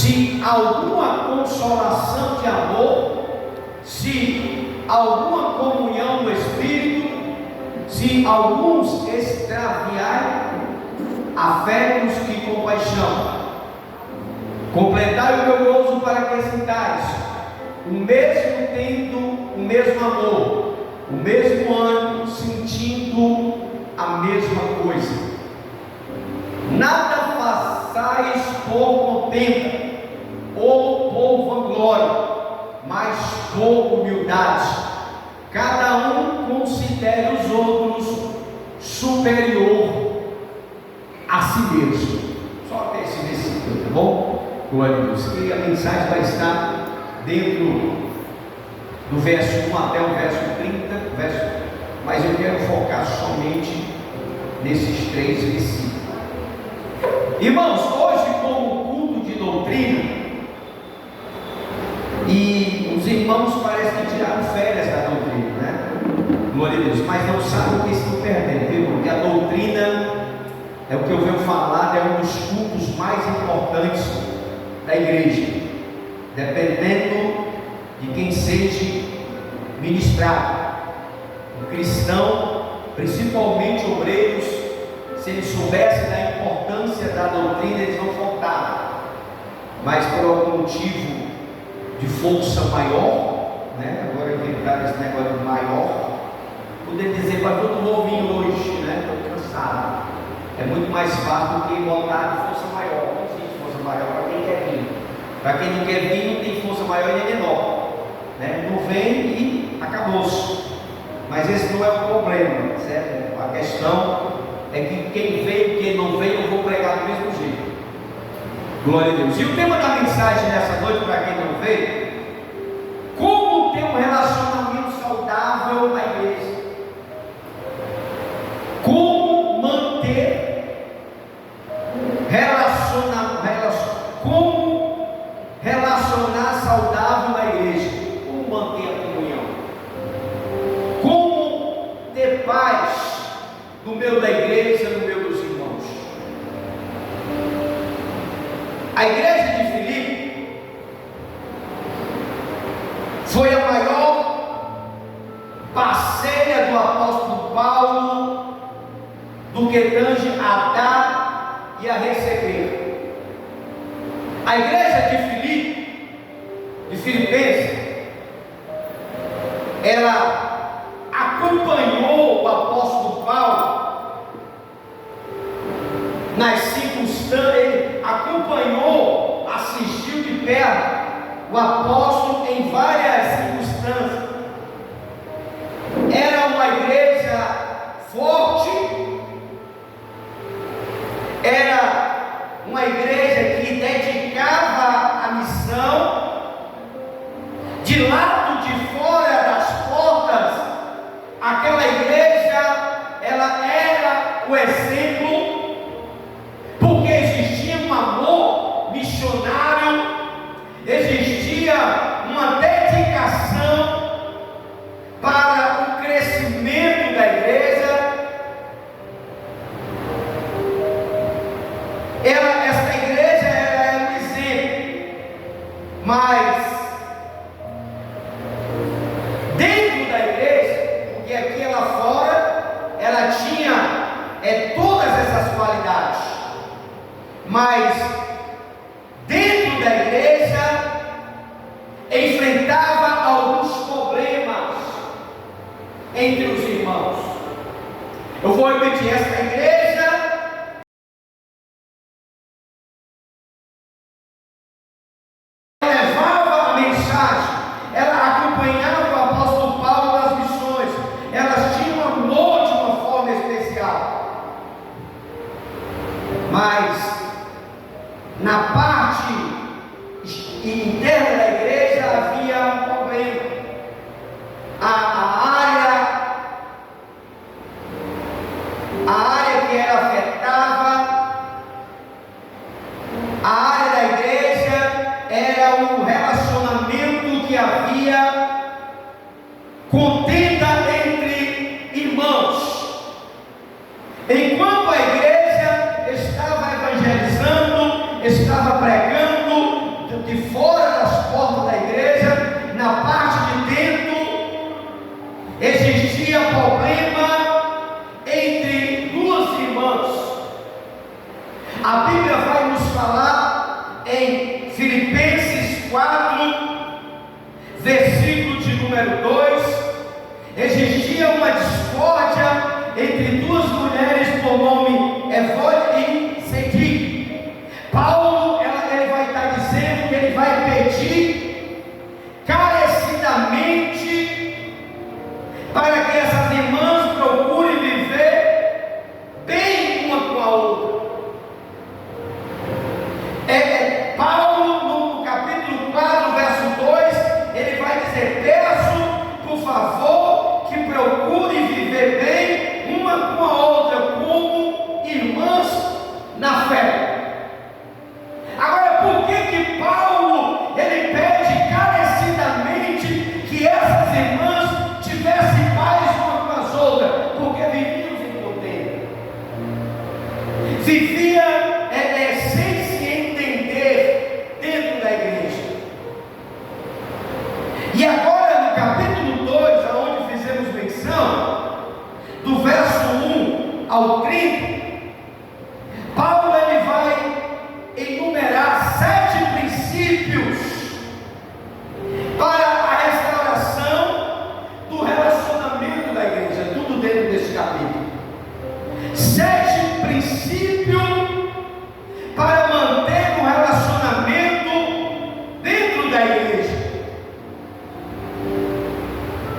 se alguma consolação de amor, se alguma comunhão do Espírito, se alguns extraviarem afetos e compaixão, completai o meu gozo para que sintais o mesmo tendo o mesmo amor, o mesmo ânimo, sentindo a mesma coisa. Nada façais por contenda ou por vanglória, mas por humildade. Cada um considere os outros superior a si mesmo. Só até esse versículo, tá bom? Glória a Deus. E a mensagem vai estar dentro do verso 1 até o verso 30, mas eu quero focar somente nesses 3 versículos. Irmãos, hoje, como culto de doutrina, e os irmãos parecem que tiraram férias da doutrina, né? Glória a Deus, mas não sabem o que estão perdendo, viu? Porque a doutrina é o que eu venho falar, é um dos cultos mais importantes da igreja, dependendo de quem seja ministrado. Um cristão, principalmente obreiros, se eles soubessem da importância da doutrina, eles não faltavam, mas por algum motivo de força maior, né? Agora inventaram esse negócio de maior, poder dizer para todo mundo vir hoje, né? Estou cansado. É muito mais fácil do que botar de força maior. Não existe força maior para quem quer vir. Para quem não quer vir, não tem força maior e nem menor, né? Não vem e acabou-se. Mas esse não é o problema, certo? A questão é que quem veio e quem não veio, eu vou pregar do mesmo jeito. Glória a Deus. E o tema da mensagem nessa noite, para quem não veio, como ter um relacionamento saudável na igreja. Como manter como relacionar saudável na igreja. Como manter a comunhão. Como ter paz no meio da igreja, no meio dos irmãos. A igreja de Filipe foi a maior parceira do apóstolo Paulo do que tange a dar e a receber. A igreja de Filipe, de Filipenses, ela acompanhou o apóstolo Paulo nas circunstâncias, ele acompanhou, assistiu de perto o apóstolo em várias circunstâncias. Era uma igreja forte, era uma igreja que dedicava a missão. De lado de fora das portas, aquela igreja, ela era o exemplo, porque existia um amor missionário, existia uma dedicação para o crescimento da igreja. Essa igreja era um exemplo, mas dentro da igreja, porque aqui lá fora ela tinha todas essas qualidades, mas dentro da igreja enfrentava alguns problemas entre os irmãos. Eu vou repetir: essa igreja levava a mensagem, ela acompanhava o apóstolo Paulo nas missões, elas tinham amor de uma forma especial, mas na parte interna da igreja havia um problema. A área que era afetada, a área da igreja era o relacionamento que havia contenda entre irmãos. Enquanto a igreja estava evangelizando, estava pregando,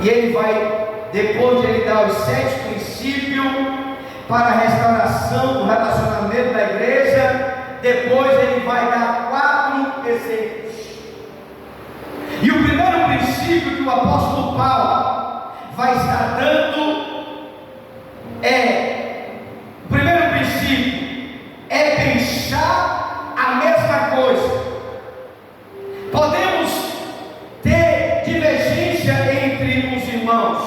E ele vai, depois de ele dar os 7 princípios para a restauração do relacionamento da igreja, depois ele vai dar 4 exemplos. E o primeiro princípio que o apóstolo Paulo vai estar dando o primeiro princípio é pensar a mesma coisa. Podemos ter divergência entre os irmãos,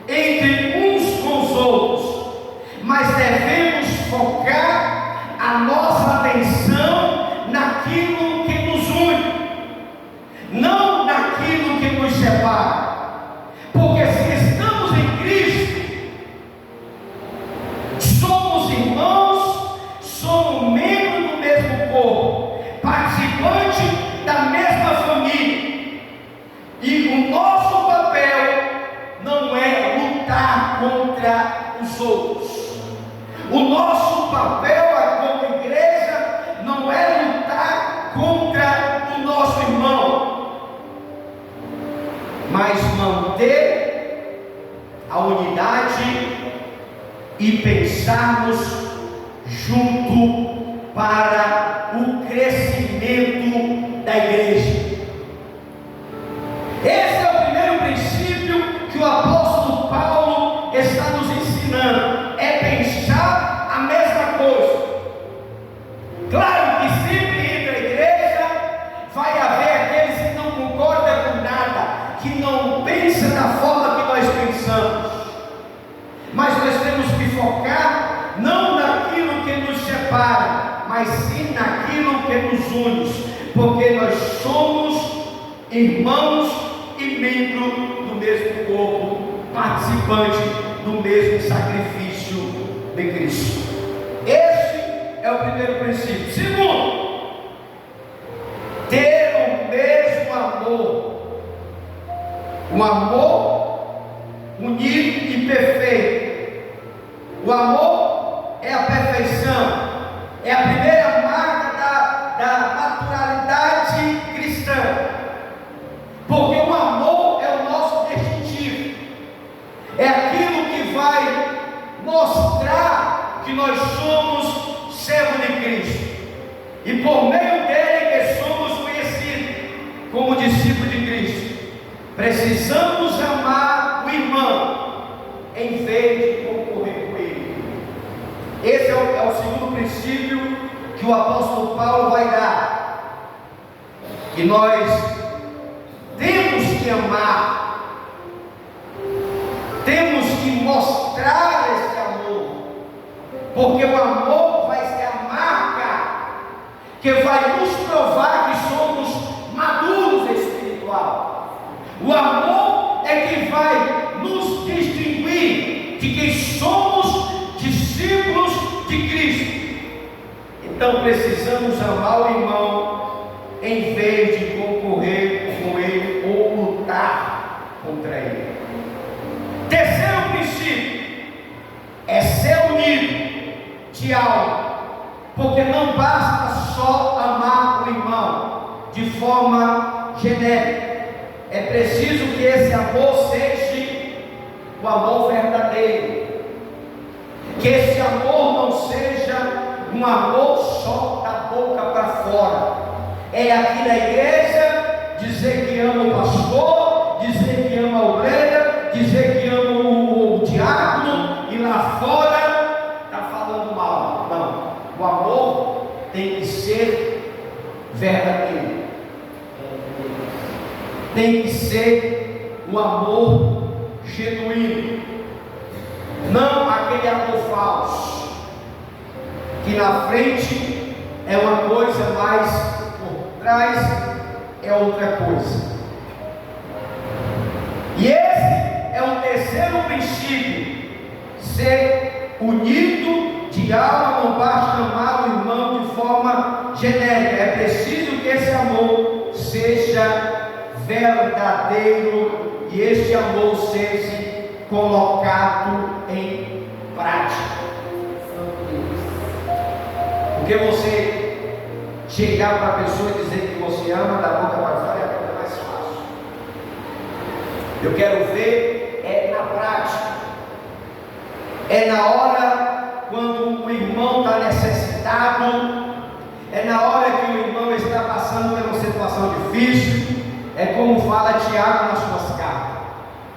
entre uns com os outros, mas devemos focar a nossa atenção naquilo que nos une, não naquilo que nos separa. Porque se estamos em Cristo, somos irmãos, somos membros do mesmo corpo, participantes da mesma família, e o nosso papel não é lutar contra os outros. O nosso papel como igreja não é lutar contra o nosso irmão, mas manter a unidade e pensarmos junto para o crescimento da igreja. Esse é o primeiro princípio que o apóstolo Paulo está nos ensinando, é pensar a mesma coisa. Claro que sempre entre a igreja vai haver aqueles que não concordam com nada, que não pensam da forma que nós pensamos, mas nós temos que focar não naquilo que nos separa, mas sim naquilo que nos une, porque nós somos irmãos e membros do mesmo corpo, participante do mesmo sacrifício de Cristo. Este é o primeiro princípio. Segundo, ter o mesmo amor, um amor unido e perfeito. O amor é a perfeição, é a primeira marca da naturalidade cristã, porque o amor é o nosso distintivo, é aquilo que vai mostrar que nós somos servos de Cristo, e por meio dele que somos conhecidos como discípulos de Cristo. Precisamos amar o irmão em vez de concorrer com ele. Esse é o segundo princípio que o apóstolo Paulo vai dar, que nós temos que amar, temos que mostrar esse amor, porque o amor vai ser a marca que vai nos provar que somos maduros espiritual. O amor é que vai nos distinguir de que somos discípulos de Cristo. Então precisamos amar o irmão em vez de concorrer com ele ou lutar contra ele. Terceiro princípio é ser unido de alma, porque não basta só amar o irmão de forma genérica. É preciso que esse amor seja o amor verdadeiro, que esse amor não seja um amor só da boca para fora. É aqui na igreja dizer que ama o pastor, dizer que ama a obreira, dizer que ama o diácono, e lá fora está falando mal. Não, o amor tem que ser verdadeiro, tem que ser um amor genuíno, não aquele amor falso, que na frente é uma coisa, mas por trás é outra coisa. E esse é o terceiro princípio: ser unido de alma. Não basta amar o irmão de forma genérica, é preciso que esse amor seja verdadeiro e este amor seja colocado em prática. Porque você chegar para a pessoa e dizer que você ama da boca para fora é a coisa mais fácil. Eu quero ver na prática. É na hora quando o irmão está necessitado, é na hora que o irmão está passando por uma situação difícil. É como fala Tiago nas suas cartas: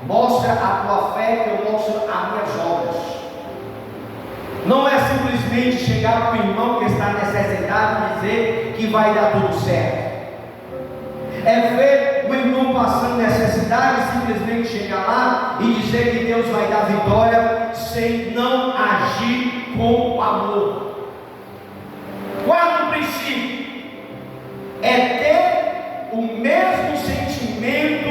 mostra a tua fé que eu mostro as minhas obras. Não é simplesmente chegar para o irmão que está necessitado e dizer que vai dar tudo certo. É ver o irmão passando necessidade e simplesmente chegar lá e dizer que Deus vai dar vitória sem não agir com amor. Quarto princípio é ter o mesmo sentimento.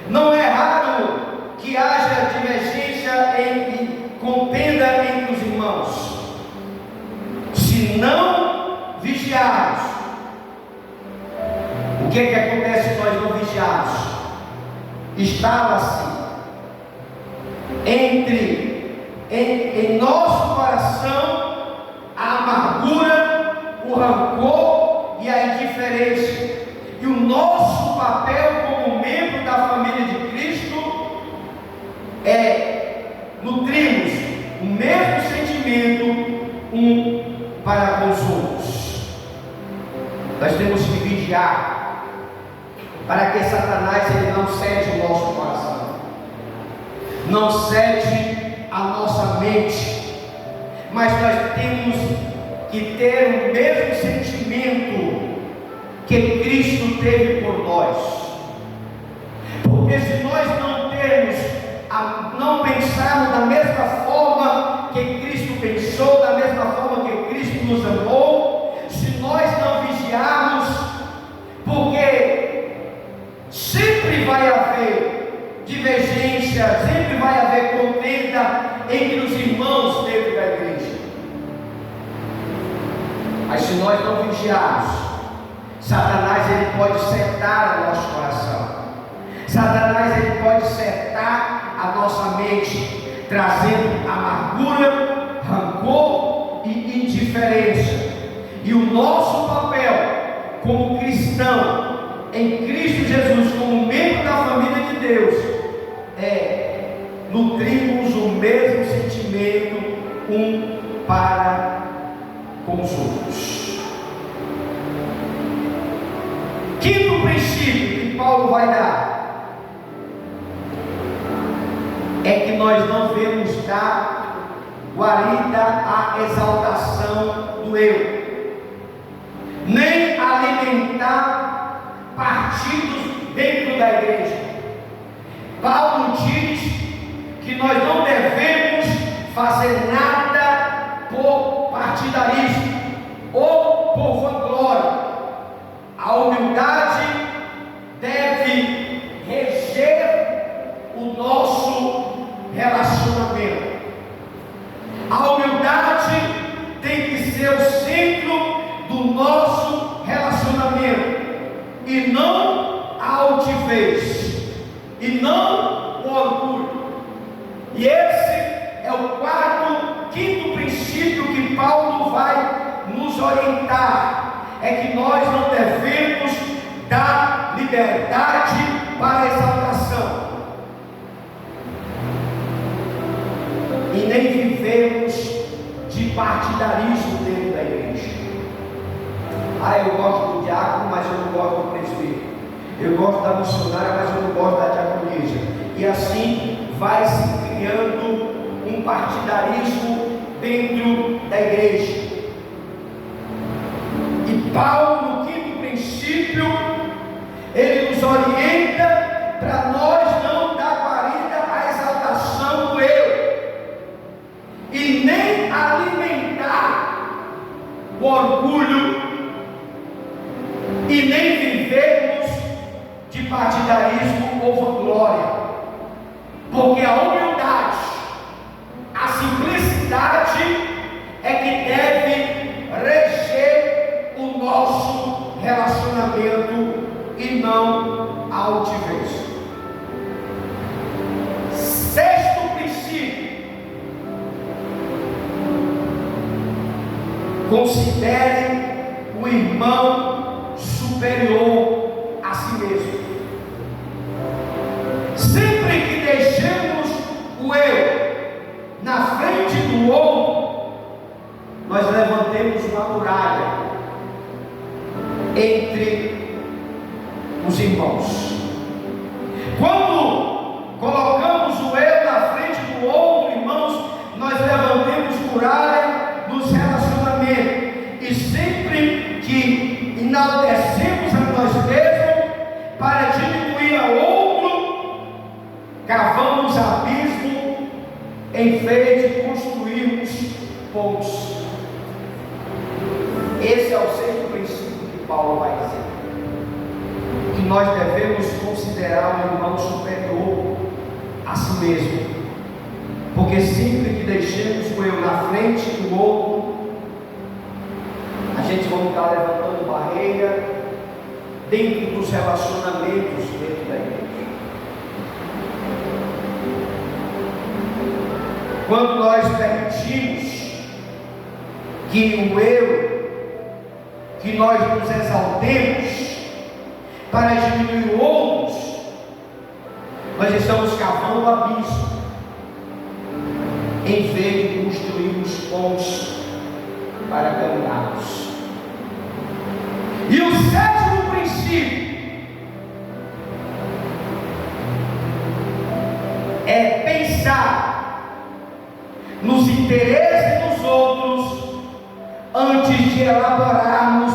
Não é raro que haja divergência e contenda entre os irmãos. Se não vigiarmos, o que acontece se nós não vigiarmos? Estava-se em nosso coração a amargura, o rancor e a indiferença. E o nosso papel como membro da família de Cristo é nutrirmos o mesmo sentimento um para com os outros. Nós temos que vigiar para que Satanás ele não cede o nosso coração, não cede a nossa mente, mas nós temos que ter o mesmo sentimento que Cristo teve por nós. Porque se nós não pensarmos da mesma forma que Cristo pensou, da mesma forma que Cristo nos amou, se nós não vigiarmos, porque sempre vai haver divergência, sempre vai haver contenda entre os irmãos dentro da igreja. Mas se nós não vigiarmos, Satanás ele pode setar o nosso coração. Satanás ele pode setar a nossa mente, trazendo amargura, rancor e indiferença. E o nosso papel como cristão em Cristo Jesus, como membro da família de Deus, é nutrirmos o mesmo sentimento um para com os outros. Quinto princípio que Paulo vai dar é que nós não devemos dar guarida à exaltação do eu, nem alimentar partidos dentro da igreja. Paulo diz que nós não devemos fazer nada por partidarismo ou por vanglória. A humildade deve reger o nosso relacionamento. A humildade tem que ser o centro do nosso relacionamento, e não a altivez, e não o orgulho. E esse é o quinto princípio que Paulo vai nos orientar. É que nós não devemos dar liberdade para a exaltação, e nem vivemos de partidarismo dentro da igreja. Eu gosto do diácono, mas eu não gosto do presbítero. Eu gosto da missionária, mas eu não gosto da diaconisa. E assim vai se criando um partidarismo dentro da igreja. E Paulo, no quinto princípio, ele nos orienta para nós não dar guarida à exaltação do eu, e nem alimentar o orgulho, e nem vivermos de partidarismo ou vanglória, porque a humildade, a simplicidade é que deve reger o nosso relacionamento, e não a altivez. Sexto princípio: considere o irmão superior a si mesmo. entre os irmãos. Quando colocamos o eu na frente do outro, irmãos, nós levantamos muralha nos relacionamentos, e sempre que enaltecemos a nós mesmos para diminuir a outro, cavamos abismo em vez de construirmos pontes. Esse é o sexto princípio que Paulo vai dizer, que nós devemos considerar o irmão superior a si mesmo, porque sempre que deixemos o eu na frente do outro, a gente vai estar levantando barreira dentro dos relacionamentos dentro da igreja. Quando nós permitimos que o eu, que nós nos exaltemos para diminuir outros, nós estamos cavando o abismo em vez de construirmos pontes para caminharmos. E o sétimo princípio é pensar nos interesses dos outros antes de elaborarmos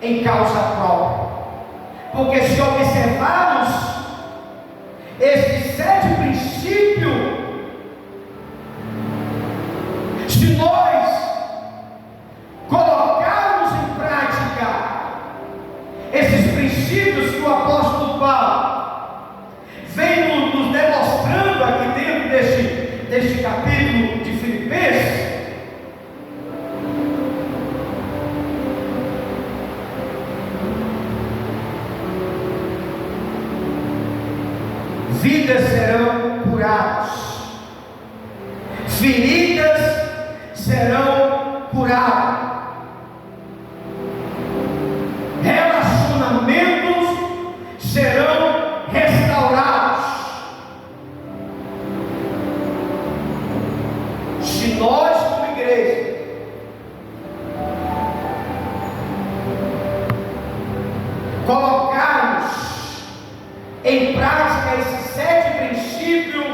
em causa própria. Porque se observarmos esse sétimo princípio, se nós colocarmos em prática esses princípios que o apóstolo Paulo vem nos demonstrando aqui dentro deste capítulo de Filipenses, vidas serão curadas, feridas serão curadas, relacionamentos serão restaurados. Se nós, como igreja, colocarmos em prática esse sétimo princípio,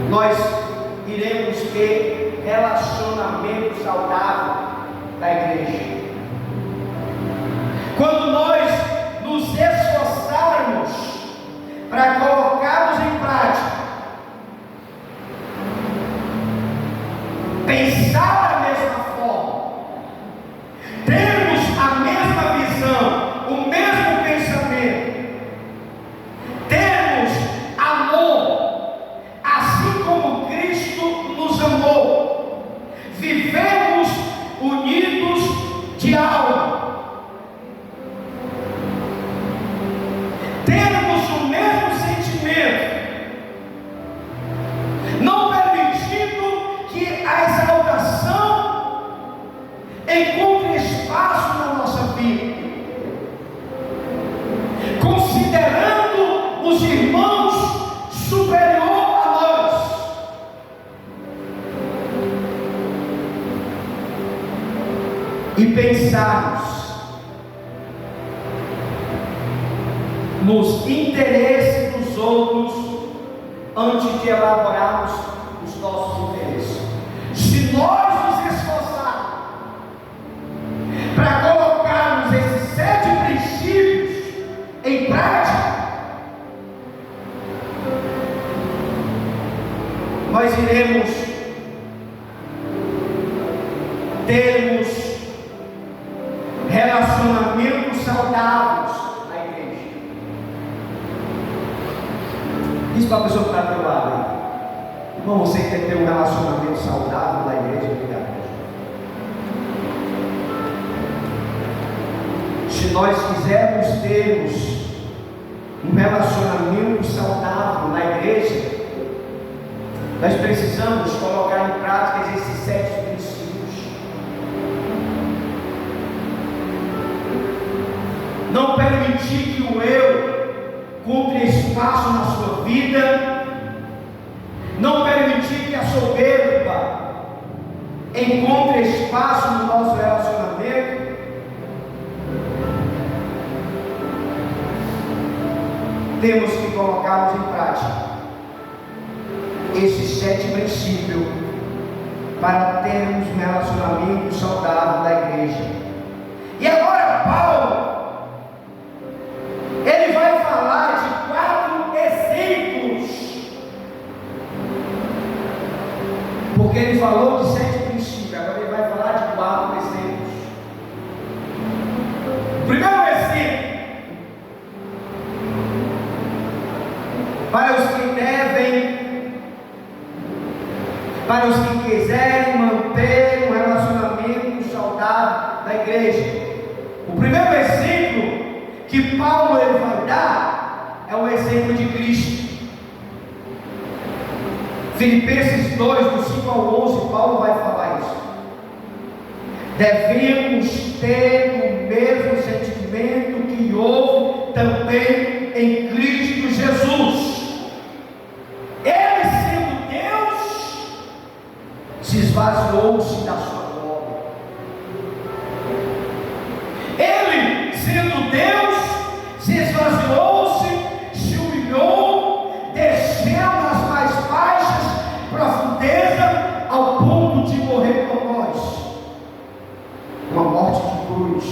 nós iremos ter relacionamento saudável da igreja. Quando nós nos esforçarmos para colocarmos em prática, pensar da mesma forma, termos a mesma visão, o mesmo pensamento, termos amor, assim como Cristo nos amou, vivemos unidos de alma, termos o mesmo sentimento, não permitindo que a exaltação encontre espaço na nossa vida, considerando os irmãos superior a nós, e pensarmos nos interesses dos outros antes de elaborarmos os nossos interesses. Se nós nos esforçarmos para colocarmos esses 7 princípios em prática, nós iremos termos relacionamentos saudáveis na igreja. Diz para a pessoa que está do teu lado: irmão, você quer ter um relacionamento saudável na igreja? Se nós quisermos termos um relacionamento saudável na igreja, nós precisamos colocar em prática esses 7 princípios. Não permitir que o eu compre espaço na sua vida, não permitir que a soberba encontra espaço no nosso relacionamento, temos que colocá-los em prática esses 7 princípios para termos um relacionamento saudável da igreja. E agora Paulo, ele vai falar de 4 exemplos, porque ele falou de 7 princípios, agora ele vai falar de 4 exemplos. O primeiro exemplo, para os que quiserem manter um relacionamento saudável da igreja. O primeiro exemplo que Paulo ele vai dar é o exemplo de Cristo. Filipenses 2, do 5 ao 11, Paulo vai falar isso. Devemos ter o mesmo sentimento que houve também em Cristo Jesus. Ele, sendo Deus, se esvaziou-se da sua glória. Ele, sendo Deus, se esvaziou-se, se humilhou, desceu nas mais baixas profundezas, ao ponto de morrer por nós, uma morte de cruz.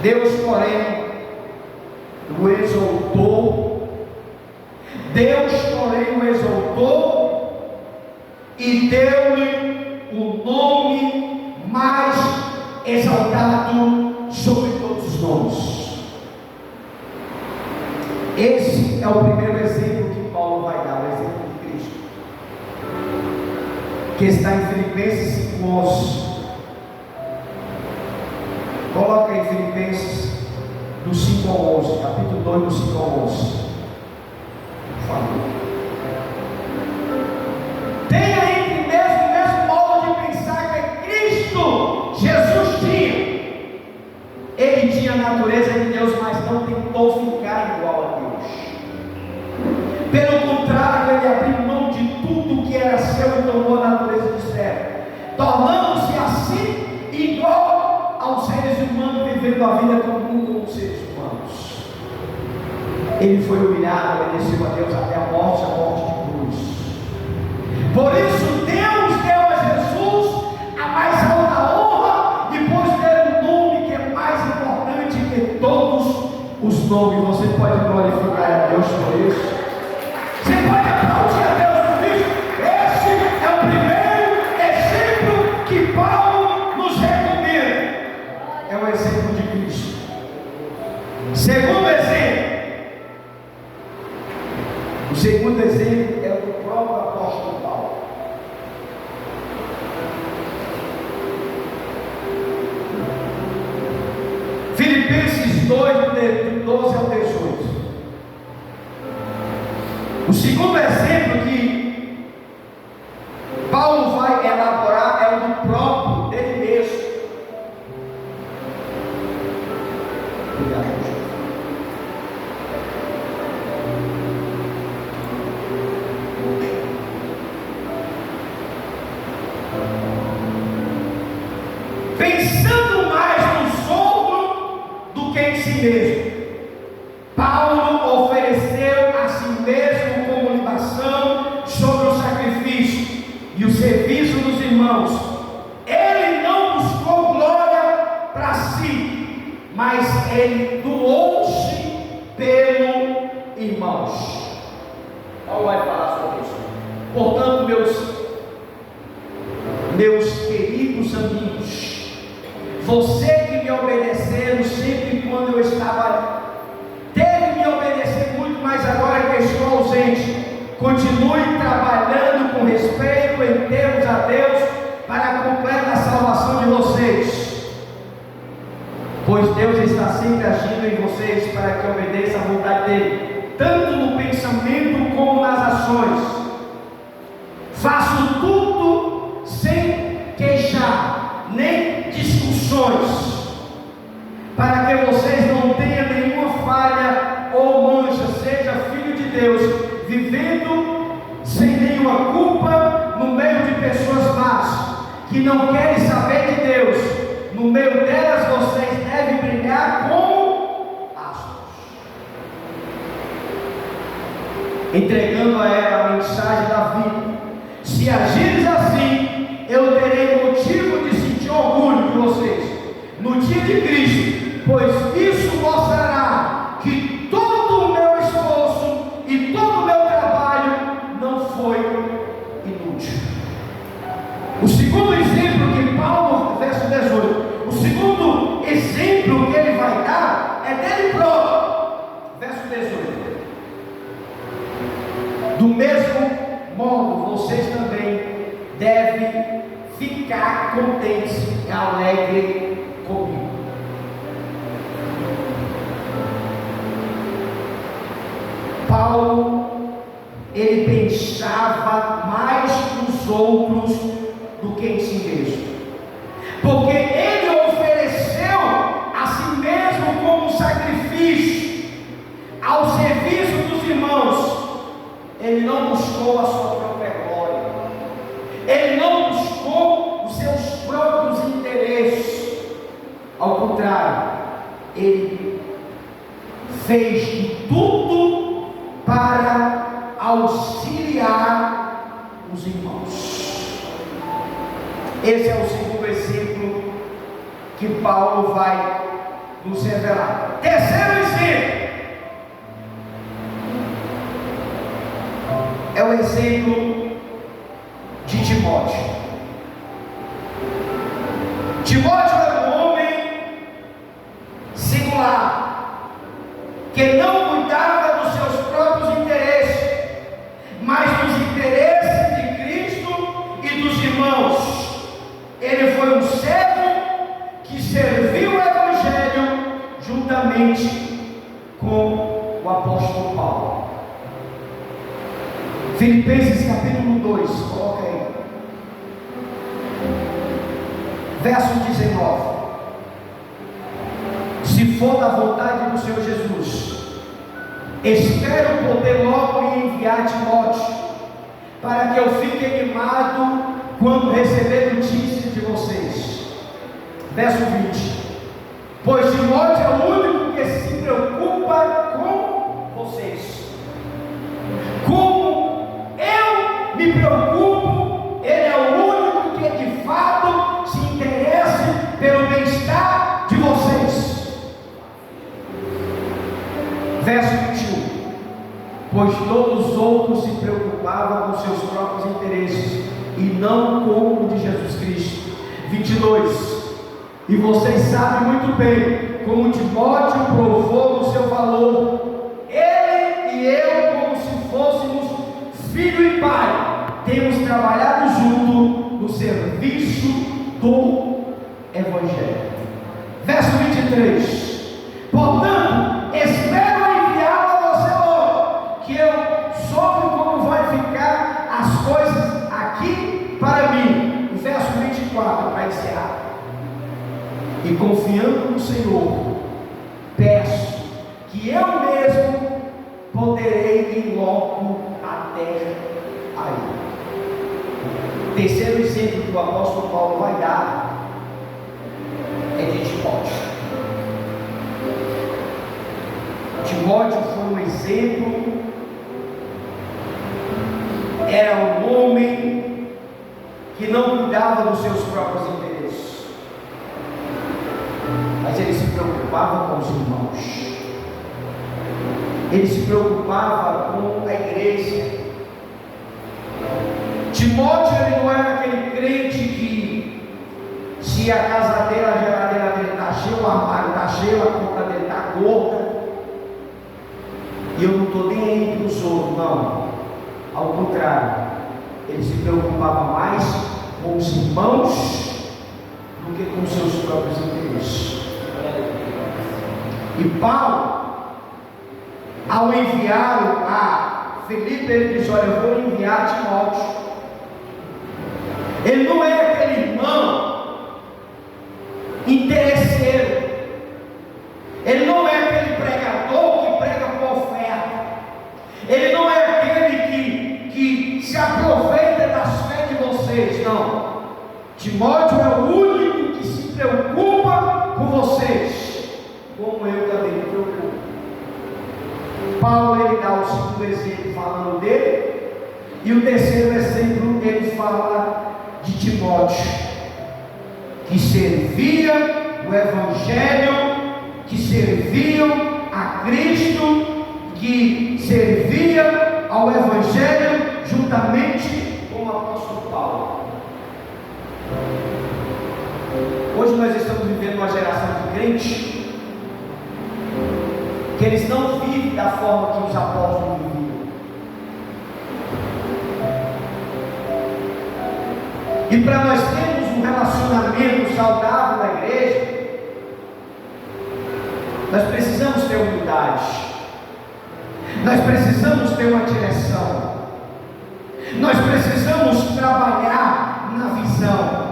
Deus, porém, o exaltou. Deus, porém, o exaltou e deu-lhe o nome mais exaltado sobre todos os nomes. Esse é o primeiro exemplo que Paulo vai dar, o exemplo de Cristo, que está em Filipenses 5:11. Coloca em Filipenses do 5 ao 11, capítulo 2, do 5 ao 11. Por favor. Tenha entre mesmo o mesmo modo de pensar que Cristo Jesus tinha. Ele tinha a natureza de Deus, mas não tentou ficar igual a Deus. Pelo contrário, ele abriu mão de tudo que era seu e tomou a natureza de servo, tornando-se assim igual aos seres humanos, vivendo a vida comum com os seres humanos. Ele foi humilhado, obedeceu a Deus até a morte de cruz. Por isso Deus deu a Jesus a mais alta honra e pôs nele um nome que é mais importante que todos os nomes. Você pode glorificar a Deus por isso. Você pode aplaudir a Deus por isso. Esse é o primeiro exemplo que Paulo nos recomenda. É o exemplo de Cristo. Segundo exemplo. O segundo exemplo é o do próprio apóstolo Paulo. Filipenses 2, do 12 ao 18. O segundo exemplo que Paulo vai elaborar é o do próprio, dele mesmo. Obrigado. Pensando mais nos outros do que em si mesmo, Paulo ofereceu a si mesmo como libação sobre o sacrifício e o serviço dos irmãos. Ele não buscou glória para si, mas ele doou-se pelo irmãos. Paulo vai falar sobre isso. Portanto, meus queridos amigos, você que me obedeceram sempre quando eu estava, deve me obedecer muito mais agora que estou ausente. Continue trabalhando com respeito em termos a Deus para a completa salvação de vocês, pois Deus está sempre agindo em vocês para que obedeça à vontade dele, tanto no pensamento como nas ações. Faço tudo sem queixar, nem discussões, para que vocês não tenham nenhuma falha ou mancha, seja filho de Deus, vivendo sem nenhuma que não querem saber de Deus, no meio delas vocês devem brilhar como astros, entregando a ela a mensagem da vida. Se agires assim, eu terei motivo de sentir orgulho de vocês no dia de Cristo, pois isso mostrará que todo o meu esforço e todo o meu trabalho não foi inútil. O segundo exemplo que Paulo, verso 18, o segundo exemplo que ele vai dar é dele próprio, verso 18. Do mesmo modo, vocês também devem ficar contentes e alegres comigo. Paulo, ele pensava mais nos outros do que em si mesmo, porque ele ofereceu a si mesmo como um sacrifício ao serviço dos irmãos. Ele não buscou a sua própria glória, ele não buscou os seus próprios interesses, ao contrário, ele fez de tudo para auxiliar os irmãos. Esse é o segundo exemplo que Paulo vai nos revelar. Terceiro exemplo é o exemplo de Timóteo. Timóteo era um homem singular, que não cuidava dos seus próprios interesses, mas dos interesses de Cristo e dos irmãos. Ele foi um servo que serviu o Evangelho juntamente com o apóstolo Paulo. Filipenses capítulo 2, coloca aí, verso 19. Se for da vontade do Senhor Jesus, espero poder logo lhe enviar Timóteo, para que eu fique animado quando receber notícias de vocês. Verso 20. Pois Timóteo é o único que se preocupa com vocês, como eu me preocupo. Ele é o único que de fato se interessa pelo bem-estar de vocês. Verso 21. Pois todos os outros se preocupavam com seus próprios interesses e não com o de Jesus Cristo. 22. E vocês sabem muito bem como Timóteo provou no seu valor. Ele e eu, como se fôssemos filho e pai, temos trabalhado junto no serviço do Evangelho. Verso 23. Portanto, espero enviá-lo a você logo, que eu soube como vai ficar as coisas aqui para mim. O verso 24, para encerrar. E confiando no Senhor, peço que eu mesmo poderei ir logo até aí. O terceiro exemplo que o apóstolo Paulo vai dar é de Timóteo. Timóteo foi um exemplo, era um homem que não cuidava dos seus próprios interesses, mas ele se preocupava com os irmãos, ele se preocupava com a igreja. Timóteo, ele não era aquele crente que, se a casa dele, a geladeira dele está cheia, o armário está cheio, a conta dele está gorda, e eu não estou nem aí para os outros, não. Ao contrário, ele se preocupava mais com os irmãos do que com seus próprios interesses. E Paulo, ao enviá-lo a Filipe, ele disse: olha, eu vou enviar Timóteo. Ele não é aquele irmão interesseiro, ele não é aquele pregador que prega com oferta, ele não é aquele que se aproveita das fés de vocês, não. Timóteo é o único que se preocupa com vocês, como eu também me preocupo. Paulo, ele dá o segundo exemplo falando dele, e o terceiro exemplo ele fala de Timóteo, que servia o Evangelho, que serviam a Cristo, que servia ao Evangelho juntamente com o apóstolo Paulo. Hoje nós estamos vivendo uma geração de crentes que eles não vivem da forma que os apóstolos viviam. E para nós termos um relacionamento saudável na igreja, nós precisamos ter humildade, nós precisamos ter uma direção, nós precisamos trabalhar na visão,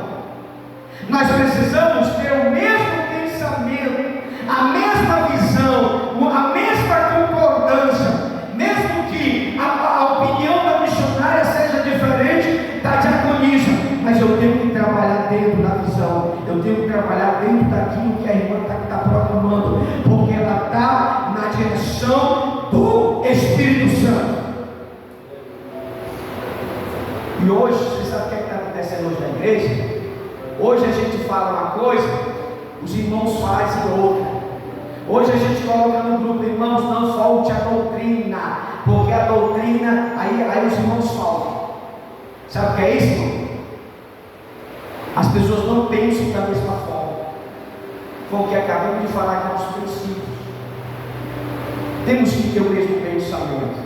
nós precisamos ter o mesmo pensamento, a mesma visão, a mesma concordância, mesmo que a opinião da missionária seja diferente da diaconisa, mas eu tenho que trabalhar dentro da visão, eu tenho que trabalhar dentro daquilo que a irmã está proclamando, porque ela está na direção do Espírito Santo. E hoje, você sabe o que está acontecendo hoje na igreja? Hoje a gente fala uma coisa, os irmãos fazem outra. Hoje a gente coloca no grupo, irmãos, não falte a doutrina, porque a doutrina, aí os irmãos faltam. Sabe o que é isso, irmão? As pessoas não pensam da mesma forma. Foi o que acabamos de falar com os princípios. Temos que ter o mesmo pensamento.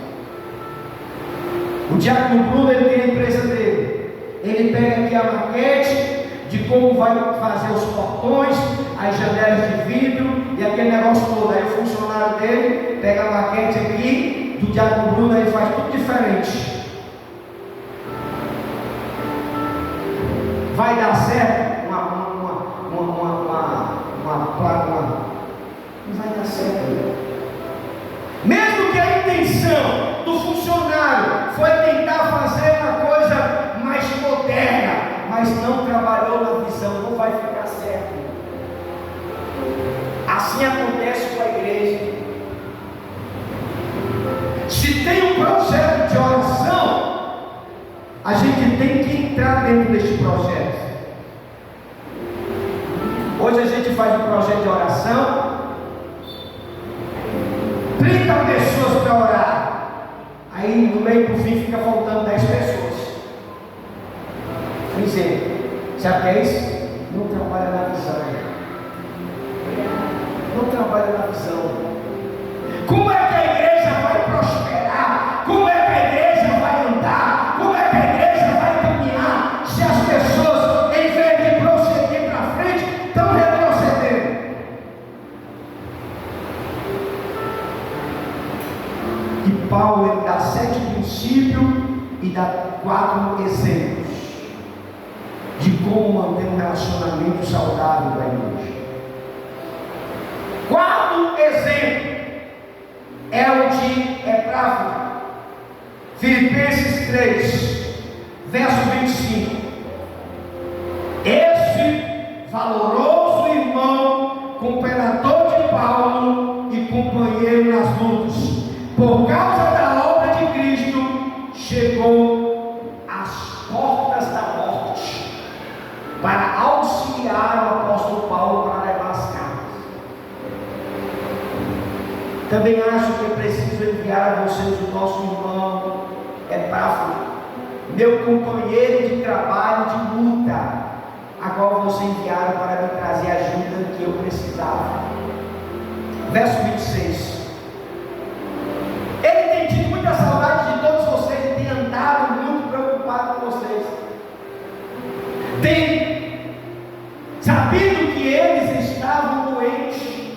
O diácono Bruno, ele tem a empresa dele. Ele pega aqui a maquete de como vai fazer os portões, as janelas de vidro e aquele negócio todo. Aí o funcionário dele pega a maquete aqui do diácono Bruno, ele faz tudo diferente. Vai dar certo uma placa, não vai dar certo. Mesmo que a intenção do funcionário foi tentar fazer uma coisa mais moderna, mas não trabalhou na visão, não vai ficar certo. Assim acontece com a igreja. Se tem um projeto de oração, a gente tem que entrar dentro deste projeto. Hoje a gente faz um projeto de oração, 30 pessoas para orar, aí no meio do fim fica faltando 10 pessoas. Dizer, sabe o que é isso? Não trabalha na visão. Não trabalha na visão. Como é que a igreja vai prosperar? Como é que a igreja vai andar? Como é que a igreja vai caminhar? Se as pessoas, em vez de prosseguir para frente, estão retrocedendo. E Paulo, ele dá 7 princípios e dá 4 exemplos de como manter um relacionamento saudável com a igreja. Quarto exemplo é o de Epáfras, Filipenses 3, verso 25. Esse valoroso irmão, cooperador de Paulo e companheiro nas lutas, por causa da obra de Cristo, chegou às portas da morte para auxiliar o apóstolo Paulo para levar as cartas. Também acho que é preciso enviar a vocês o nosso irmão Epáfras, meu companheiro de trabalho de luta, a qual vocês enviaram para me trazer a ajuda que eu precisava. Verso 26. Ele tem tido muita saudade de todos vocês e tem andado muito preocupado com vocês. Tem sabido que eles estavam doentes.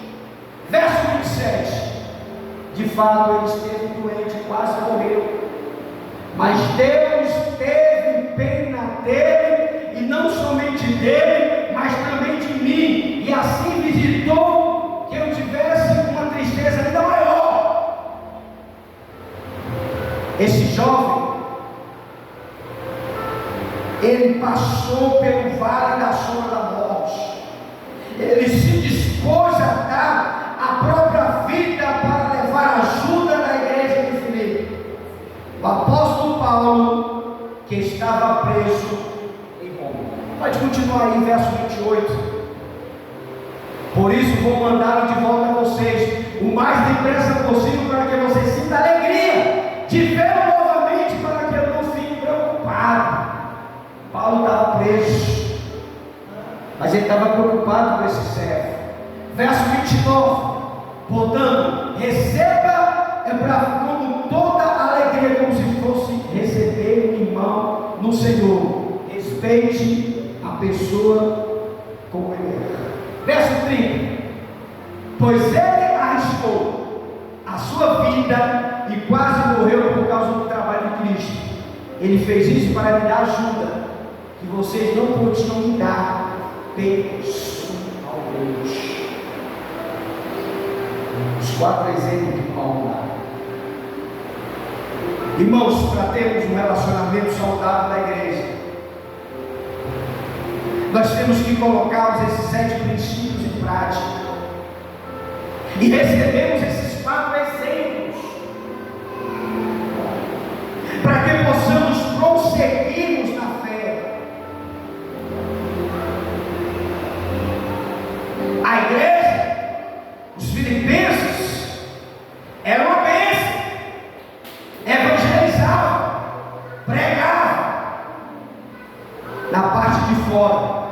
Verso 27. De fato, ele esteve doente, quase morreu. Mas Deus teve pena dele, e não somente dele, mas também de mim. E assim visitou que eu tivesse uma tristeza ainda maior. Esse jovem, ele passou passou pelo vale da sombra da morte. Ele se dispôs a dar a própria vida para levar ajuda da igreja de Filipe. O apóstolo Paulo, que estava preso em Roma. Pode continuar aí, verso 28. Por isso vou mandá-lo de volta a vocês, o mais depressa possível, para que vocês sintam alegria de vê-lo novamente, para que eu não fique preocupado. Paulo estava preso, mas ele estava preocupado com esse servo. Verso 29. Portanto, receba como toda alegria, como se fosse receber um irmão no Senhor. Respeite a pessoa como ele é. Verso 30. Pois ele arriscou a sua vida e quase morreu por causa do trabalho de Cristo. Ele fez isso para lhe dar ajuda que vocês não podiam me dar pessoalmente. Os 4 exemplos que Paulo dá. Irmãos, para termos um relacionamento saudável da igreja, nós temos que colocarmos esses 7 princípios em prática. E recebemos esses 4 exemplos para que possamos prosseguirmos na fé. A igreja, os filipenses, era uma bênção, evangelizava, pregava na parte de fora.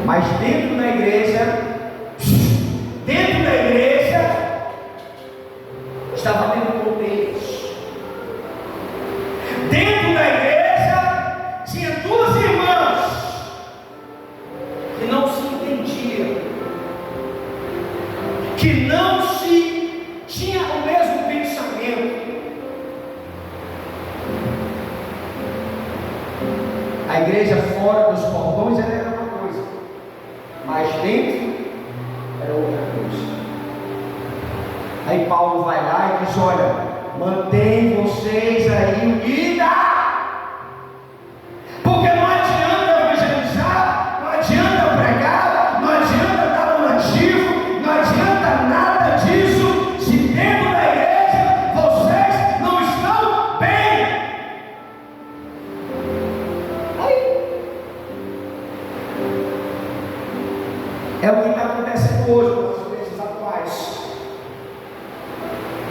Mas dentro da igreja, estava tendo conteiros. Dentro da igreja tinha 2 irmãs que não se entendiam, que não se tinha o mesmo pensamento. A igreja fora dos portões era uma coisa, mas dentro era outra coisa. Aí Paulo vai lá e diz: olha, mantém vocês aí unida, porque não adianta evangelizar, não adianta pregar, não adianta dar um ativo, não adianta nada disso, se dentro da igreja vocês não estão bem. Aí é o que está acontecendo hoje nas igrejas atuais.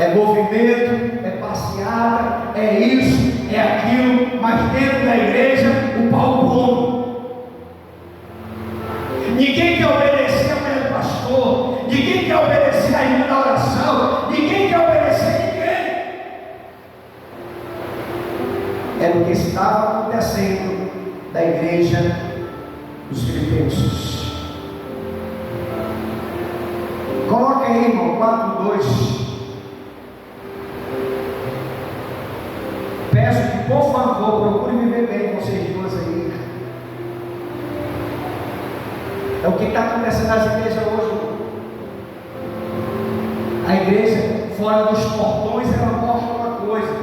É movimento, é passeada, é isso, é aquilo, mas dentro da igreja o pau come. Ninguém quer obedecer ao meu pastor, ninguém quer obedecer a irmã da oração, ninguém quer obedecer a ninguém. Era o que estava acontecendo da igreja dos Filipenses. Coloca aí, irmão, 4:2. Peço que, por favor, procure viver bem vocês duas aí. É o que está acontecendo nas igrejas hoje. A igreja fora dos portões, ela mostra uma coisa,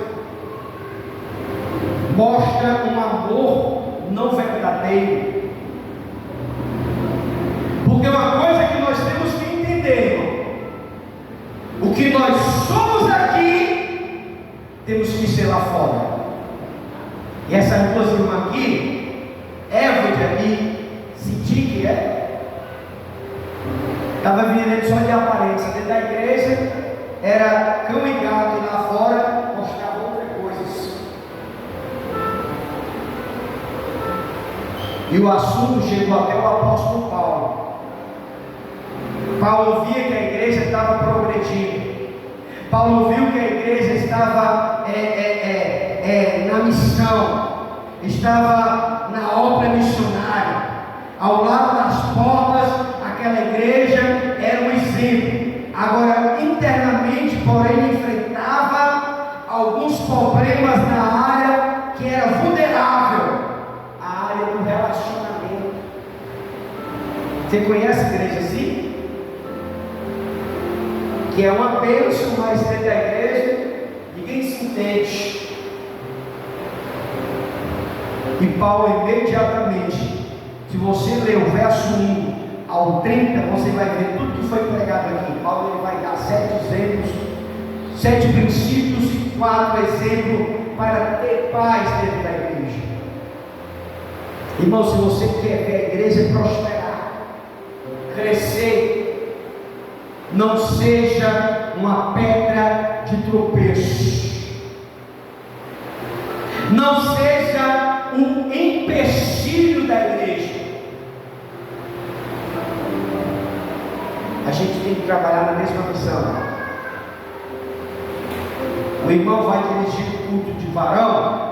mostra um amor não verdadeiro. Porque uma coisa que nós temos que entender, irmão, o que nós somos aqui, temos que ser lá fora. E essas 2 irmãs aqui, Évode aqui, senti que estava vivendo só de aparência. Dentro da igreja era cão e gato, e lá fora mostrava outras coisas. E o assunto chegou até o apóstolo Paulo. Paulo via que a igreja estava progredindo. Paulo viu que a igreja estava na missão, estava na obra missionária. Ao lado das portas, aquela igreja era um exemplo. Agora, internamente, porém, enfrentava alguns problemas na área que era vulnerável, a área do relacionamento. Você conhece a igreja assim? Que é uma bênção, mas dentro da igreja ninguém se entende. E Paulo imediatamente, se você ler o verso 1 ao 30, você vai ver tudo que foi pregado aqui. Paulo ele vai dar 7 exemplos, 7 princípios e 4 exemplos para ter paz dentro da igreja. Irmão, se você quer ver a igreja prosperar, crescer, não seja uma pedra de tropeço, não seja um empecilho da igreja. A gente tem que trabalhar na mesma visão. O irmão vai dirigir o culto de varão.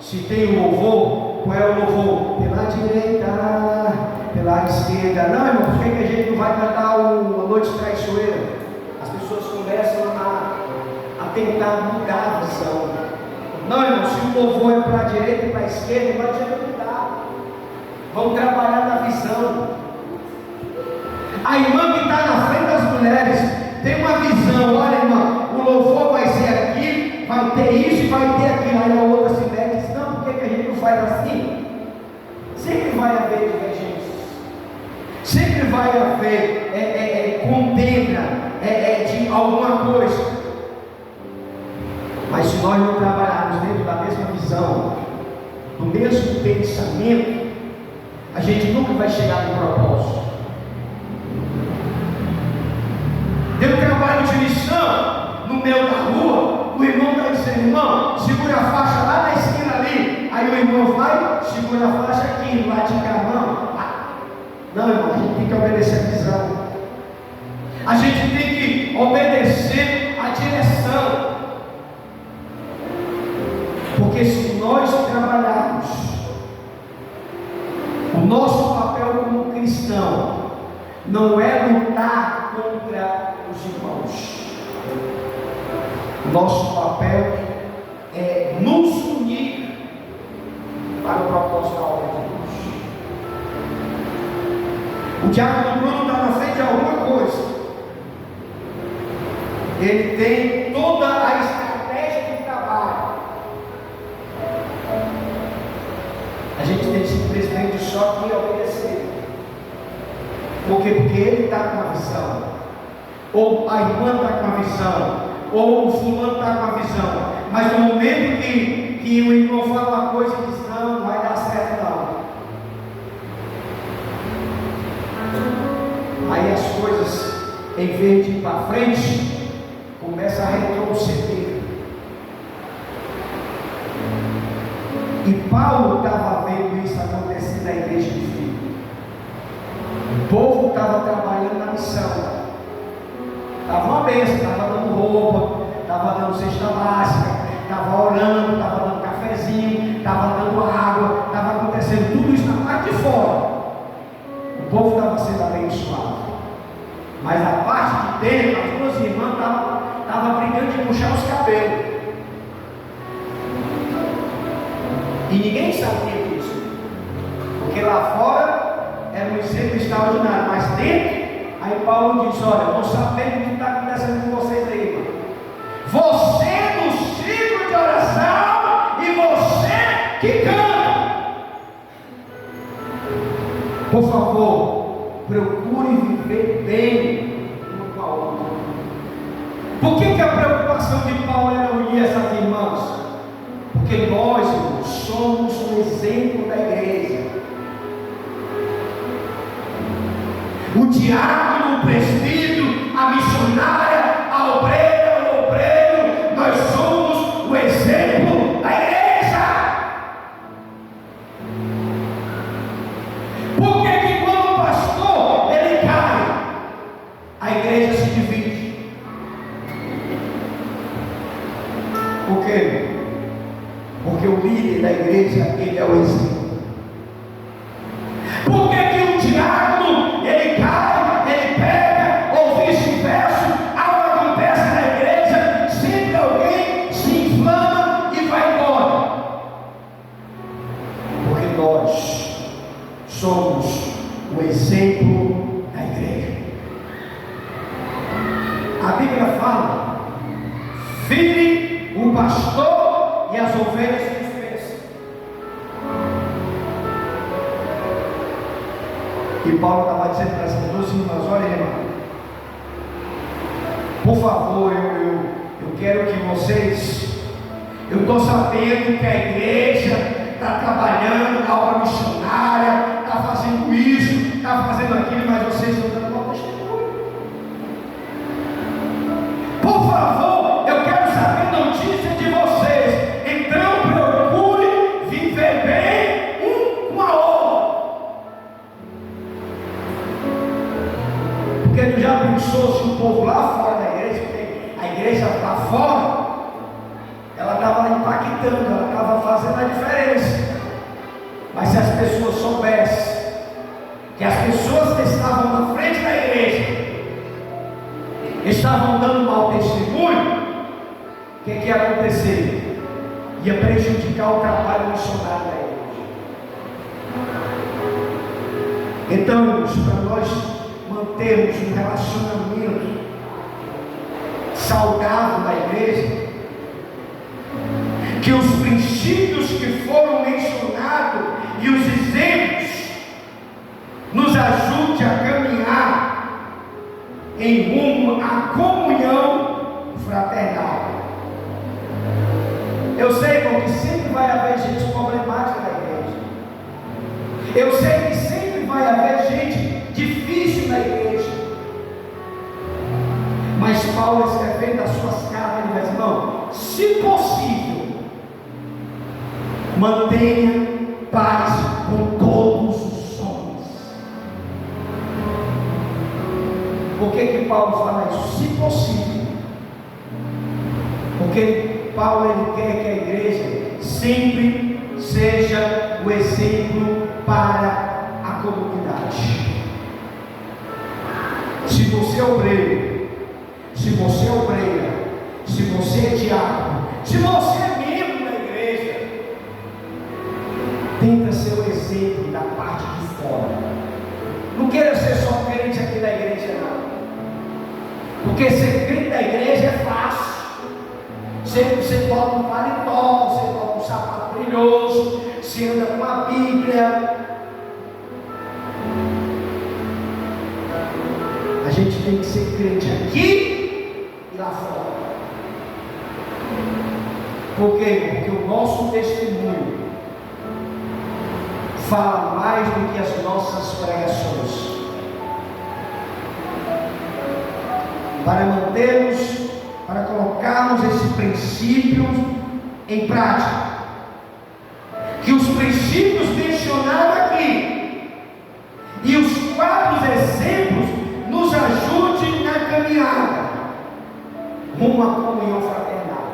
Se tem o louvor, qual é o louvor? Pela direita, pela esquerda. Não, irmão, por que a gente não vai cantar a noite traiçoeira? As pessoas começam a tentar mudar a visão. Não, irmão, se o louvor é para a direita e para a esquerda, não adianta mudar. Vamos trabalhar na visão. A irmã que está na frente das mulheres tem uma visão. Olha, irmã, o louvor vai ser aqui, vai ter isso e vai ter aquilo. Aí a outra se mete e diz: não, por que a gente não faz assim? Sempre vai haver divergências, sempre vai haver contenda de alguma coisa. Mas se nós não trabalharmos dentro da mesma visão, do mesmo pensamento, a gente nunca vai chegar no propósito. Tem um trabalho de missão no meio da rua, o irmão está dizendo: irmão, segura a faixa lá na esquina ali. Aí o irmão vai, segura a faixa aqui, lá de cá. Não, irmão, a gente tem que obedecer a visão. A gente tem que obedecer a direção. Porque se nós trabalharmos, o nosso papel como cristão não é lutar contra os irmãos. Nosso papel é nos unir para o propósito da obra de Deus. O diácono Bruno está na frente de alguma coisa. Ele tem toda a estratégia de trabalho. A gente tem simplesmente só que obedecer. Por quê? Porque ele está com uma visão, ou a irmã está com uma visão, ou o fulano está com uma visão. Mas no momento que o irmão fala uma coisa e diz: não, não vai dar certo não. Aí as coisas, em vez de ir para frente, começam a retroceder. E Paulo estava vendo isso acontecer na igreja de Filipe. O povo estava trabalhando na missão. Estava uma bênção, estava dando roupa, estava dando cesta básica, estava orando, estava dando cafezinho, estava dando água, estava acontecendo tudo isso na parte de fora. O povo estava sendo abençoado. Mas a parte de dentro, as duas irmãs estavam brigando de puxar os cabelos. E ninguém sabia disso, porque lá fora era um exemplo extraordinário, mas dentro, aí Paulo diz: olha, eu não sabendo o que está acontecendo com vocês aí, irmão. Você no ciclo de oração e você que canta. Por favor, procure viver bem uma com a outra. Por que a preocupação de Paulo era unir essas irmãs? Porque nós, irmãos, somos o exemplo da igreja. O diácono, o presbítero, a missionária, a obreira, o obreiro, nós somos o exemplo da igreja. Por que quando o pastor ele cai, a igreja se divide? Por quê? Porque o líder da igreja, ele é o exemplo. Por que o diácono, ele cai, ele pega, ou vice-versa, algo acontece na igreja, sempre alguém se inflama e vai embora? Porque nós somos o exemplo da igreja. A Bíblia fala: vire o pastor e as ovelhas dispersam. que Paulo estava dizendo para essas duas irmãs: olha, irmã, por favor, eu quero que vocês, eu estou sabendo que a igreja está trabalhando na obra missionária, está fazendo isso, está fazendo aquilo, mas vocês estão dando mau testemunho. Por favor, eu quero saber notícia de vocês. Então procure viver bem um com a outra. Porque tu já pensou se o povo lá fora da igreja, porque a igreja lá fora, ela estava impactando, ela estava fazendo a diferença. Mas se as pessoas soubessem que as pessoas que estavam na frente da igreja estavam dando mau testemunho, o que ia acontecer? Ia prejudicar o trabalho missionário da igreja. Então, irmãos, para nós mantermos um relacionamento saudável da igreja, que os princípios que foram mencionados e os exemplos nos ajudem a caminhar em rumo à comunhão fraternal. Eu sei, irmão, que sempre vai haver gente problemática na igreja. Eu sei que sempre vai haver gente difícil na igreja. Mas Paulo, escrevendo as suas cartas, ele diz: irmão, se possível, mantenha paz com todos os homens. Por que Paulo fala isso? Se possível. Porque Paulo, ele quer que a igreja sempre seja o exemplo para a comunidade. Se você é obreiro, se você é obreira, se você é diácono, se você é membro da igreja, tenta ser o exemplo da parte de fora. Não queira ser só crente aqui da igreja, não. Porque ser crente da igreja é fácil. Você bota um paletó, você bota um sapato brilhoso, você anda com a Bíblia. A gente tem que ser crente aqui e lá fora. Por quê? Porque o nosso testemunho fala mais do que as nossas pregações. Para mantermos, para colocarmos esse princípio em prática, que os princípios mencionados aqui e os 4 exemplos nos ajudem na caminhada rumo à comunhão fraternal.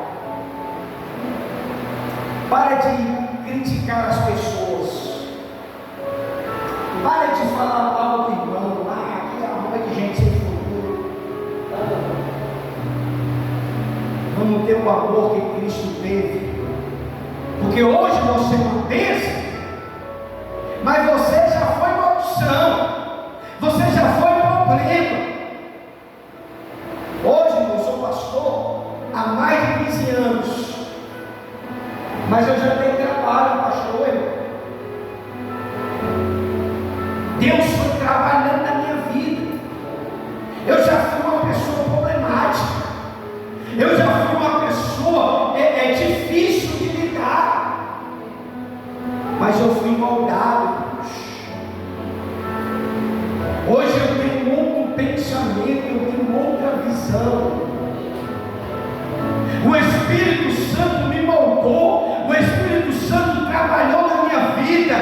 Para de criticar as pessoas. Para de falar mal do irmão. Aqui é a rua de gente sem futuro. Vamos ter o amor que Cristo teve. Porque hoje você não pensa, mas você já foi maldição. Você já foi problema. Hoje eu sou pastor há mais de 15 anos. Mas eu já tenho trabalho, pastor. Deus foi trabalhando na minha vida. Eu já fui uma pessoa problemática. Eu já fui uma pessoa difícil de lidar. Mas eu fui moldado. Hoje eu tenho outro pensamento, eu tenho outra visão. O Espírito Santo me moldou. O Espírito Santo trabalhou na minha vida.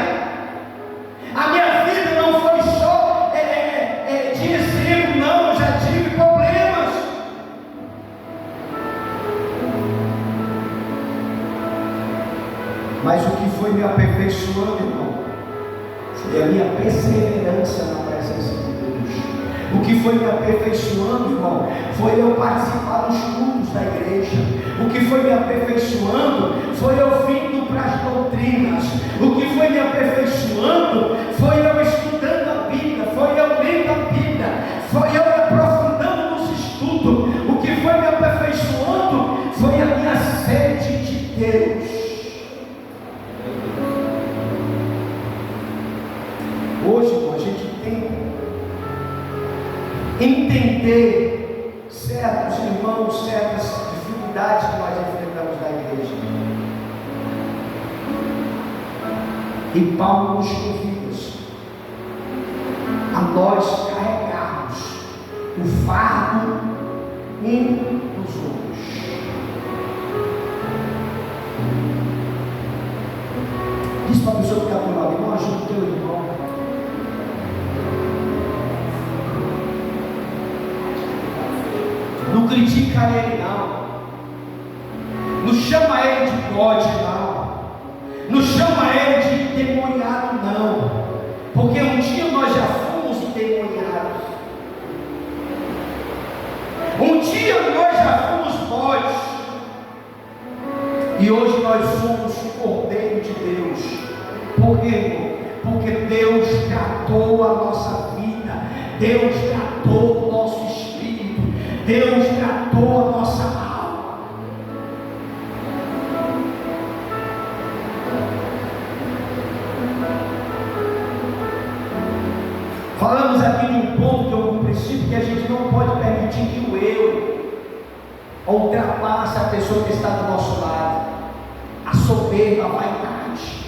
A minha vida não foi só de exemplo, não. Eu já tive problemas. Mas o que foi me aperfeiçoando, irmão, foi a minha perseverança na presença de Deus. O que foi me aperfeiçoando, irmão, foi eu participar dos cultos da igreja. O que foi me aperfeiçoando foi eu vindo para as doutrinas. O que foi me aperfeiçoando foi eu estudando a Bíblia, foi eu lendo a Bíblia, foi eu aprofundando nos estudos. O que foi me aperfeiçoando foi a minha sede de Deus. Hoje, irmão, a gente tem entender certos irmãos, certas dificuldades que nós enfrentamos na igreja. E Paulo nos convida a nós carregarmos o fardo um dos outros. Diz para a pessoa que está do lado: irmão, ajuda o teu irmão. Não critica ele, não. Não chama ele de bode, não. Não chama ele de endemoniado, não. Porque um dia nós já fomos endemoniados. Um dia nós já fomos bodes. E hoje nós somos o Cordeiro de Deus. Por quê? Porque Deus tratou a nossa vida. Deus tratou o nosso espírito. Deus tratou a nossa alma. Falamos aqui de um ponto, de um princípio, que a gente não pode permitir que o eu ultrapasse a pessoa que está do nosso lado. A soberba, a vaidade.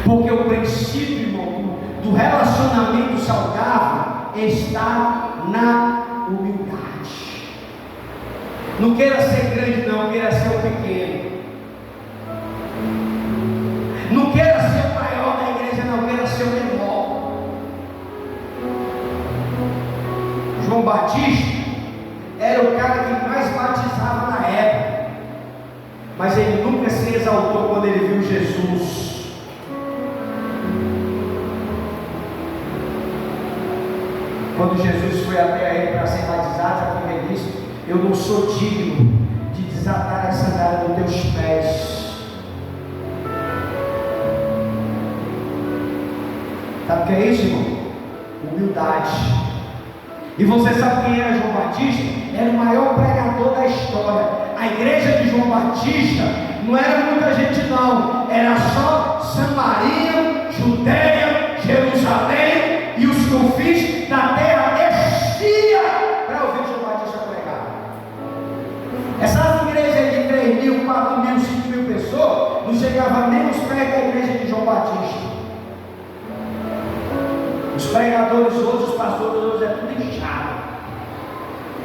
Porque o princípio, irmão, do relacionamento saudável está na humildade. Não queira ser grande, não, queira ser o pequeno. Não queira ser o maior da igreja, não, queira ser o menor. João Batista era o cara que mais batizava na época, mas ele nunca se exaltou quando ele viu Jesus. Quando Jesus foi até ele para ser batizado, ele disse: eu não sou digno de desatar a sandália dos teus pés. Sabe o que é isso, irmão? Humildade. E você sabe quem era João Batista? Era o maior pregador da história. A igreja de João Batista não era muita gente, não. Era só Samaria, Judeia, Jerusalém e os confins da terra descia para ouvir João Batista pregar. Essas igrejas de 3.000, 4.000, 5.000 pessoas não chegavam nem aos pés da igreja de João Batista. Os pregadores hoje, os pastores hoje, é tudo inchado.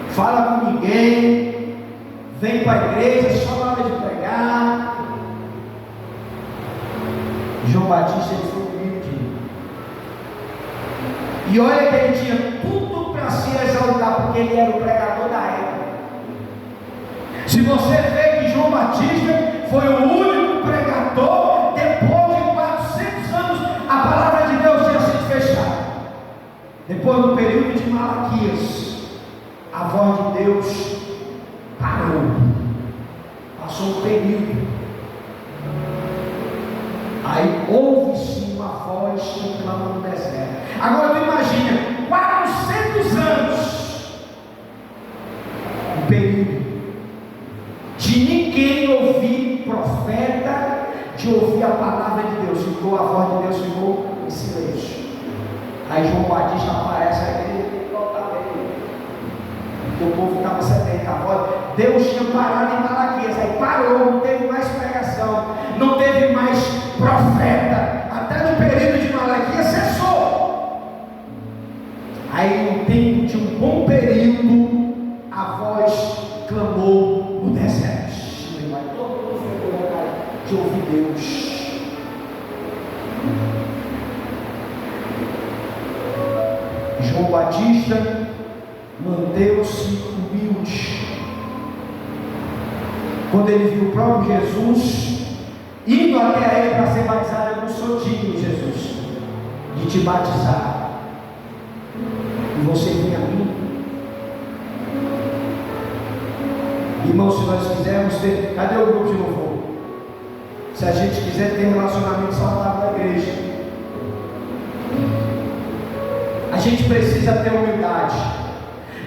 Fala com ninguém, vem para a igreja só na hora de pregar. João Batista, ele foi humilde. E olha que ele tinha tudo para se exaltar, porque ele era o pregador da época. Se você vê que João Batista foi o único pregador, depois de 400 anos, a palavra de Deus tinha sido fechada. Depois do período de Malaquias, a voz de Deus parou. Passou um período. Aí houve-se uma voz que clama no deserto. Agora tu imagina, 400 anos, um período de ninguém ouvir profeta, de ouvir a palavra de Deus. Ficou a voz de Deus, ficou em silêncio. Aí João Batista aparece, aí ele tem que voltar dele. Porque o povo estava sedento a voz. Deus tinha parado em Malaquias, aí parou, não teve mais pregação, não teve mais profeta. Até no período de Malaquias cessou. Aí no tempo de um bom período, a voz clamou no deserto. Mas todo mundo foi colocado de ouvir Deus. João Batista manteve-se humilde. Quando ele viu o próprio Jesus indo até ele para ser batizado, eu não sou digno, Jesus, de te batizar. E você vem a mim. Irmão, se nós quisermos ter, cadê o grupo de louvor? Se a gente quiser ter um relacionamento saudável na igreja, a gente precisa ter humildade.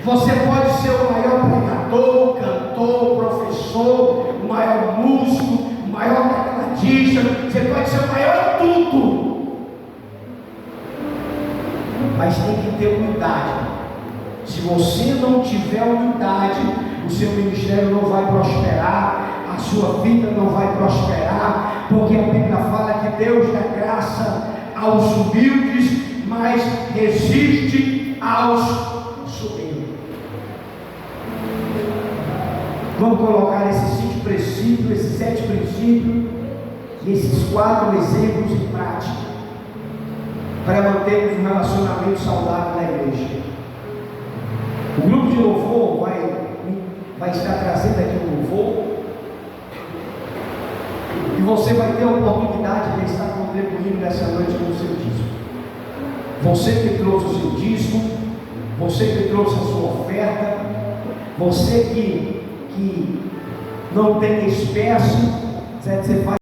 Você pode ser o maior pregador, cantor, professor, o maior músico, o maior tecladista, você pode ser o maior em tudo. mas tem que ter humildade. Se você não tiver humildade, o seu ministério não vai prosperar, a sua vida não vai prosperar, porque a Bíblia fala que Deus dá graça aos humildes, mas resiste aos soberbos. Vamos colocar esses 5 princípios, esses 7 princípios e esses 4 exemplos em prática para mantermos um relacionamento saudável na igreja. O grupo de louvor vai estar trazendo aqui um louvor e você vai ter a oportunidade de estar contribuindo nessa noite com o seu dízimo. Você que trouxe o seu dízimo, você que trouxe a sua oferta, você que não tem espécie, você faz